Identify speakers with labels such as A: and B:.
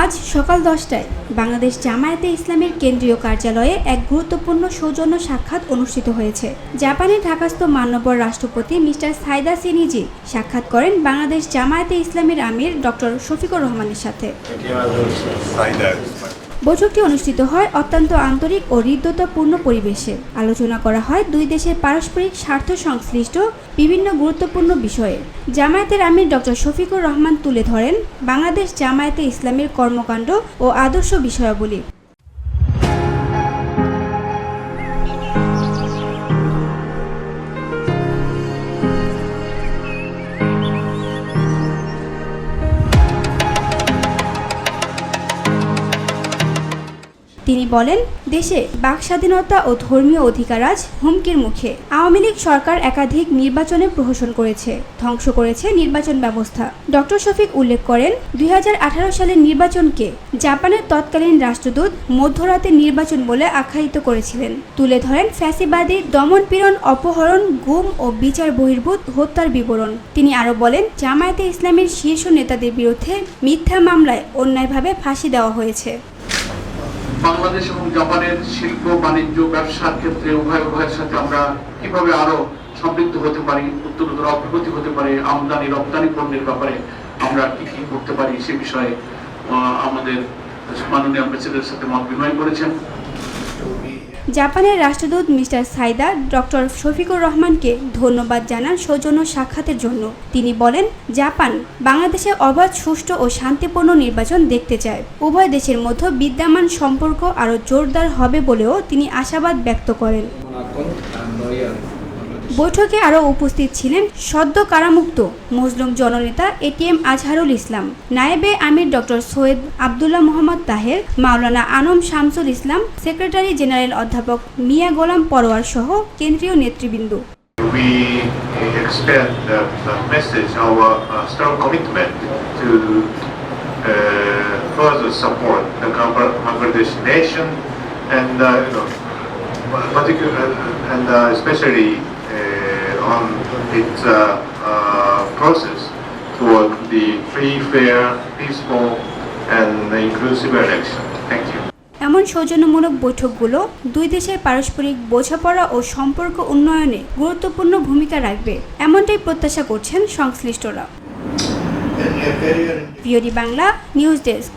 A: আজ সকাল 10টায় বাংলাদেশ জামায়াতে ইসলামীর কেন্দ্রীয় কার্যালয়ে এক গুরুত্বপূর্ণ সৌজন্য সাক্ষাৎ অনুষ্ঠিত হয়েছে। জাপানের ঢাকাস্থ মান্যবর রাষ্ট্রপতি মিস্টার সাইদা সিনিজি সাক্ষাৎ করেন বাংলাদেশ জামায়াতে ইসলামীর আমির ডক্টর শফিকুর রহমানের সাথে। বৈঠকটি অনুষ্ঠিত হয় অত্যন্ত আন্তরিক ও হৃদ্যতাপূর্ণ পরিবেশে। আলোচনা করা হয় দুই দেশের পারস্পরিক স্বার্থ সংশ্লিষ্ট বিভিন্ন গুরুত্বপূর্ণ বিষয়ে। জামায়াতের আমির ডক্টর শফিকুর রহমান তুলে ধরেন বাংলাদেশ জামায়াতে ইসলামীর কর্মকাণ্ড ও আদর্শ বিষয়াবলী। তিনি বলেন, দেশে বাক স্বাধীনতা ও ধর্মীয় অধিকার আজ হুমকির মুখে। আওয়ামী লীগ সরকার একাধিক নির্বাচনে প্রহসন করেছে, ধ্বংস করেছে নির্বাচন ব্যবস্থা। ডক্টর শফিক উল্লেখ করেন, 2018 সালের নির্বাচনকে জাপানের তৎকালীন রাষ্ট্রদূত মধ্যরাতে নির্বাচন বলে আখ্যায়িত করেছিলেন। তুলে ধরেন ফ্যাসিবাদী দমনপীড়ন, অপহরণ, গুম ও বিচার বহির্ভূত হত্যার বিবরণ। তিনি আরও বলেন, জামায়াতে ইসলামীর শীর্ষ নেতাদের বিরুদ্ধে মিথ্যা মামলায় অন্যায়ভাবে ফাঁসি দেওয়া হয়েছে।
B: বাংলাদেশ এবং জাপানের শিল্প, বাণিজ্য, ব্যবসার ক্ষেত্রে উভয়ের সাথে আমরা কিভাবে আরো সমৃদ্ধ হতে পারি, উত্তরোত্তর অগ্রগতি হতে পারে, আমদানি রপ্তানি পণ্যের ব্যাপারে আমরা কি কি করতে পারি সে বিষয়ে আমাদের মাননীয় প্রেসিডেন্টের সাথে মত বিনিময় করেছেন।
A: জাপানের রাষ্ট্রদূত মিস্টার সাইদা ডক্টর শফিকুর রহমানকে ধন্যবাদ জানান সৌজন্য সাক্ষাতের জন্য। তিনি বলেন, জাপান বাংলাদেশে অবাধ, সুষ্ঠু ও শান্তিপূর্ণ নির্বাচন দেখতে চায়। উভয় দেশের মধ্যে বিদ্যমান সম্পর্ক আরও জোরদার হবে বলেও তিনি আশাবাদ ব্যক্ত করেন। বৈঠকে আরও উপস্থিত ছিলেন সদ্য কারামুক্ত মজলুম জননেতা এটিএম আজহারুল ইসলাম, নায়েবে আমির ডক্টর সৈয়দ আবদুল্লাহ মোহাম্মদ তাহের, মাওলানা আনম শামসুল ইসলাম, সেক্রেটারি জেনারেল অধ্যাপক মিয়া গোলাম পরোয়ার সহ কেন্দ্রীয় নেতৃবৃন্দ।
C: We extend the message, our strong commitment to further support the Bangladeshi nation and especially on its process toward the free, fair, peaceful and inclusive election. Thank you.
A: এমন সৌজন্যমূলক বৈঠকগুলো দুই দেশের পারস্পরিক বোঝাপড়া ও সম্পর্ক উন্নয়নে গুরুত্বপূর্ণ ভূমিকা রাখবে, এমনটাই প্রত্যাশা করছেন সংশ্লিষ্টরা। VOD Bangla news desk.